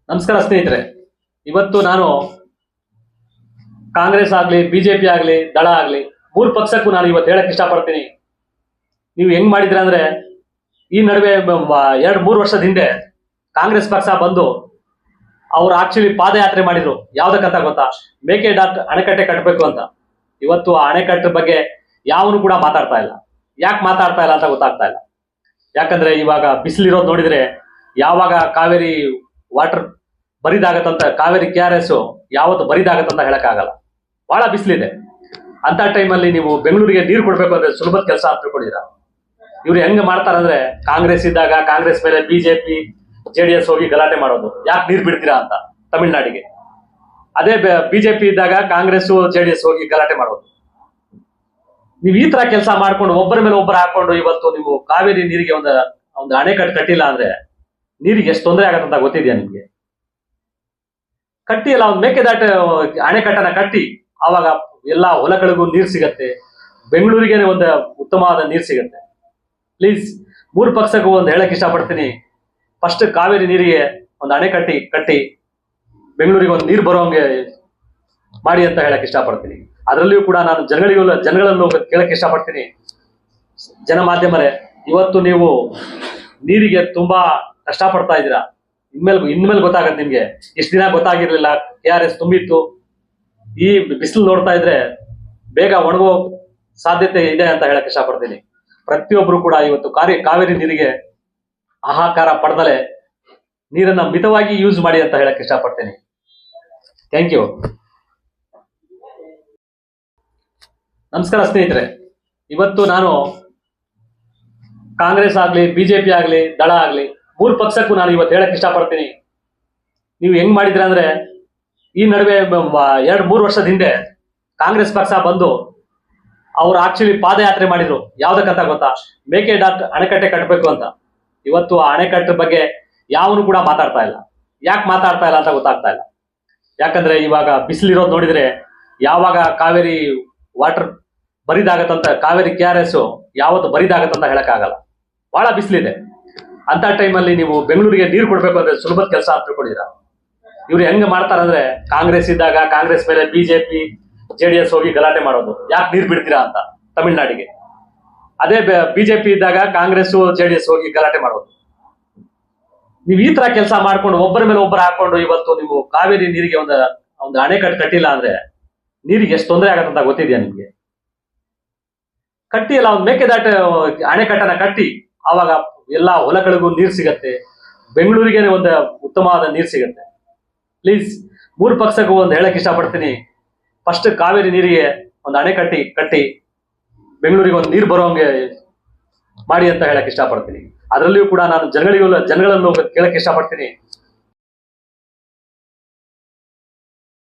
ನಮಸ್ಕಾರ ಸ್ನೇಹಿತರೆ. ಇವತ್ತು ನಾನು ಕಾಂಗ್ರೆಸ್ ಆಗಲಿ ಬಿಜೆಪಿ ಆಗಲಿ ದಳ ಆಗಲಿ ಮೂರು ಪಕ್ಷಕ್ಕೂ ನಾನು ಇವತ್ತು ಹೇಳಕ್ ಇಷ್ಟಪಡ್ತೀನಿ. ನೀವು ಹೆಂಗ್ ಮಾಡಿದ್ರಿ ಅಂದ್ರೆ, ಈ ನಡುವೆ 2-3 ವರ್ಷದ ಹಿಂದೆ ಕಾಂಗ್ರೆಸ್ ಪಕ್ಷ ಬಂದು ಅವ್ರು ಆಕ್ಚುಲಿ ಪಾದಯಾತ್ರೆ ಮಾಡಿದ್ರು. ಯಾವ್ದಕ್ಕಂತ ಗೊತ್ತಾ? ಮೇಕೆದಾಟು ಅಣೆಕಟ್ಟೆ ಕಟ್ಟಬೇಕು ಅಂತ. ಇವತ್ತು ಆ ಅಣೆಕಟ್ಟೆ ಬಗ್ಗೆ ಯಾವನು ಕೂಡ ಮಾತಾಡ್ತಾ ಇಲ್ಲ. ಯಾಕೆ ಮಾತಾಡ್ತಾ ಇಲ್ಲ ಅಂತ ಗೊತ್ತಾಗ್ತಾ ಇಲ್ಲ. ಯಾಕಂದ್ರೆ ಇವಾಗ ಬಿಸಿಲಿರೋದು ನೋಡಿದ್ರೆ ಯಾವಾಗ ಕಾವೇರಿ ವಾಟರ್ ಬರಿದಾಗತ್ತಂತ, ಕಾವೇರಿ KRS ಯಾವತ್ತು ಬರಿದಾಗತ್ತಂತ ಹೇಳಕ್ಕಾಗಲ್ಲ. ಬಹಳ ಬಿಸಿಲಿದೆ. ಅಂತ ಟೈಮಲ್ಲಿ ನೀವು ಬೆಂಗಳೂರಿಗೆ ನೀರು ಕೊಡ್ಬೇಕು ಅಂದ್ರೆ ಸುಲಭದ ಕೆಲಸ ಅಂತ ತಿಳ್ಕೊಂಡಿರ. ಇವ್ರು ಹೆಂಗ್ ಮಾಡ್ತಾರಂದ್ರೆ, ಕಾಂಗ್ರೆಸ್ ಇದ್ದಾಗ ಕಾಂಗ್ರೆಸ್ ಮೇಲೆ ಬಿಜೆಪಿ JDS ಹೋಗಿ ಗಲಾಟೆ ಮಾಡೋದು, ಯಾಕೆ ನೀರು ಬಿಡ್ತೀರಾ ಅಂತ ತಮಿಳ್ನಾಡಿಗೆ. ಅದೇ ಬಿಜೆಪಿ ಇದ್ದಾಗ ಕಾಂಗ್ರೆಸ್ JDS ಹೋಗಿ ಗಲಾಟೆ ಮಾಡೋದು. ನೀವು ಈ ತರ ಕೆಲಸ ಮಾಡ್ಕೊಂಡು ಒಬ್ಬರ ಮೇಲೆ ಒಬ್ಬರು ಹಾಕೊಂಡು ಇವತ್ತು ನೀವು ಕಾವೇರಿ ನೀರಿಗೆ ಒಂದು ಅಣೆಕಟ್ಟು ಕಟ್ಟಿಲ್ಲ ಅಂದ್ರೆ ನೀರಿಗೆ ಎಷ್ಟು ತೊಂದರೆ ಆಗತ್ತಂತ ಗೊತ್ತಿದ್ಯಾ ನಿಮ್ಗೆ? ಕಟ್ಟಿಯಲ್ಲ, ಒಂದು ಮೇಕೆದಾಟು ಅಣೆಕಟ್ಟನ್ನ ಕಟ್ಟಿ, ಆವಾಗ ಎಲ್ಲಾ ಹೊಲಗಳಿಗೂ ನೀರು ಸಿಗತ್ತೆ, ಬೆಂಗಳೂರಿಗೆ ಒಂದು ಉತ್ತಮವಾದ ನೀರು ಸಿಗತ್ತೆ. ಪ್ಲೀಸ್, ಮೂರು ಪಕ್ಷಕ್ಕೂ ಒಂದು ಹೇಳಕ್ ಇಷ್ಟಪಡ್ತೀನಿ. ಫಸ್ಟ್ ಕಾವೇರಿ ನೀರಿಗೆ ಒಂದು ಅಣೆ ಕಟ್ಟಿ ಬೆಂಗಳೂರಿಗೆ ಒಂದು ನೀರು ಬರೋಂಗೆ ಮಾಡಿ ಅಂತ ಹೇಳಕ್ ಇಷ್ಟಪಡ್ತೀನಿ. ಅದರಲ್ಲಿಯೂ ಕೂಡ ನಾನು ಜನಗಳಲ್ಲೂ ಕೇಳಕ್ ಇಷ್ಟಪಡ್ತೀನಿ. ಜನಮಾಧ್ಯಮರೇ, ಇವತ್ತು ನೀವು ನೀರಿಗೆ ತುಂಬಾ ಕಷ್ಟಪಡ್ತಾ ಇದ್ದೀರಾ. ಇನ್ಮೇಲೆ ಗೊತ್ತಾಗತ್ತೆ ನಿಮ್ಗೆ. ಇಷ್ಟು ದಿನ ಗೊತ್ತಾಗಿರ್ಲಿಲ್ಲ, KRS ತುಂಬಿತ್ತು. ಈ ಬಿಸಿಲು ನೋಡ್ತಾ ಇದ್ರೆ ಬೇಗ ಒಣಗೋ ಸಾಧ್ಯತೆ ಇದೆ ಅಂತ ಹೇಳಕ್ ಇಷ್ಟಪಡ್ತೀನಿ. ಪ್ರತಿಯೊಬ್ರು ಕೂಡ ಇವತ್ತು ಕಾವೇರಿ ನೀರಿಗೆ ಹಾಹಾಕಾರ ಪಡೆದಲೆ ನೀರನ್ನ ಮಿತವಾಗಿ ಯೂಸ್ ಮಾಡಿ ಅಂತ ಹೇಳಕ್ ಇಷ್ಟಪಡ್ತೀನಿ. Thank you. ನಮಸ್ಕಾರ ಸ್ನೇಹಿತರೆ. ಇವತ್ತು ನಾನು ಕಾಂಗ್ರೆಸ್ ಆಗ್ಲಿ ಬಿಜೆಪಿ ಆಗ್ಲಿ ದಳ ಆಗ್ಲಿ ಮೂರು ಪಕ್ಷಕ್ಕೂ ನಾನು ಇವತ್ತು ಹೇಳಕ್ ಇಷ್ಟಪಡ್ತೀನಿ. ನೀವು ಹೆಂಗ್ ಮಾಡಿದ್ರಿ ಅಂದ್ರೆ, ಈ ನಡುವೆ 2-3 ವರ್ಷದ ಹಿಂದೆ ಕಾಂಗ್ರೆಸ್ ಪಕ್ಷ ಬಂದು ಅವ್ರು ಆಕ್ಚುಲಿ ಪಾದಯಾತ್ರೆ ಮಾಡಿದ್ರು. ಯಾವ್ದಕ್ಕಂತ ಗೊತ್ತಾ? ಮೇಕೆದಾಟು ಅಣೆಕಟ್ಟೆ ಕಟ್ಟಬೇಕು ಅಂತ. ಇವತ್ತು ಆ ಅಣೆಕಟ್ಟೆ ಬಗ್ಗೆ ಯಾವನು ಕೂಡ ಮಾತಾಡ್ತಾ ಇಲ್ಲ. ಯಾಕೆ ಮಾತಾಡ್ತಾ ಇಲ್ಲ ಅಂತ ಗೊತ್ತಾಗ್ತಾ ಇಲ್ಲ. ಯಾಕಂದ್ರೆ ಇವಾಗ ಬಿಸಿಲಿರೋದು ನೋಡಿದ್ರೆ ಯಾವಾಗ ಕಾವೇರಿ ವಾಟರ್ ಬರಿದಾಗತ್ತಂತ, ಕಾವೇರಿ KRS ಯಾವತ್ತು ಬರಿದಾಗತ್ತಂತ ಹೇಳಕ್ಕಾಗಲ್ಲ. ಬಹಳ ಬಿಸಿಲಿದೆ. ಅಂತ ಟೈಮಲ್ಲಿ ನೀವು ಬೆಂಗಳೂರಿಗೆ ನೀರು ಕೊಡ್ಬೇಕು ಅಂದ್ರೆ ಸುಲಭದ ಕೆಲಸ ಅಂತ ತಿಳ್ಕೊಂಡಿರ. ಇವ್ರು ಹೆಂಗ್ ಮಾಡ್ತಾರಂದ್ರೆ, ಕಾಂಗ್ರೆಸ್ ಇದ್ದಾಗ ಕಾಂಗ್ರೆಸ್ ಮೇಲೆ ಬಿಜೆಪಿ JDS ಹೋಗಿ ಗಲಾಟೆ ಮಾಡೋದು, ಯಾಕೆ ನೀರು ಬಿಡ್ತೀರಾ ಅಂತ ತಮಿಳ್ನಾಡಿಗೆ. ಅದೇ ಬಿಜೆಪಿ ಇದ್ದಾಗ ಕಾಂಗ್ರೆಸ್ JDS ಹೋಗಿ ಗಲಾಟೆ ಮಾಡೋದು. ನೀವು ಈ ತರ ಕೆಲಸ ಮಾಡ್ಕೊಂಡು ಒಬ್ಬರ ಮೇಲೆ ಒಬ್ಬರು ಹಾಕೊಂಡು ಇವತ್ತು ನೀವು ಕಾವೇರಿ ನೀರಿಗೆ ಒಂದು ಅಣೆಕಟ್ಟು ಕಟ್ಟಿಲ್ಲ ಅಂದ್ರೆ ನೀರಿಗೆ ಎಷ್ಟು ತೊಂದರೆ ಆಗತ್ತಂತ ಗೊತ್ತಿದ್ಯಾ ನಿಮ್ಗೆ? ಕಟ್ಟಿಯಲ್ಲ, ಒಂದು ಮೇಕೆದಾಟು ಅಣೆಕಟ್ಟನ್ನ ಕಟ್ಟಿ, ಆವಾಗ ಎಲ್ಲಾ ಹೊಲಗಳಿಗೂ ನೀರು ಸಿಗತ್ತೆ, ಬೆಂಗಳೂರಿಗೆ ಒಂದು ಉತ್ತಮವಾದ ನೀರು ಸಿಗತ್ತೆ. ಪ್ಲೀಸ್, ಮೂರು ಪಕ್ಷಕ್ಕೂ ಒಂದು ಹೇಳಕ್ ಇಷ್ಟಪಡ್ತೀನಿ. ಫಸ್ಟ್ ಕಾವೇರಿ ನೀರಿಗೆ ಒಂದು ಅಣೆ ಕಟ್ಟಿ ಬೆಂಗಳೂರಿಗೆ ಒಂದು ನೀರು ಬರೋಂಗೆ ಮಾಡಿ ಅಂತ ಹೇಳಕ್ ಇಷ್ಟಪಡ್ತೀನಿ. ಅದರಲ್ಲಿಯೂ ಕೂಡ ನಾನು ಜನಗಳಲ್ಲೂ ಕೇಳಕ್ ಇಷ್ಟಪಡ್ತೀನಿ.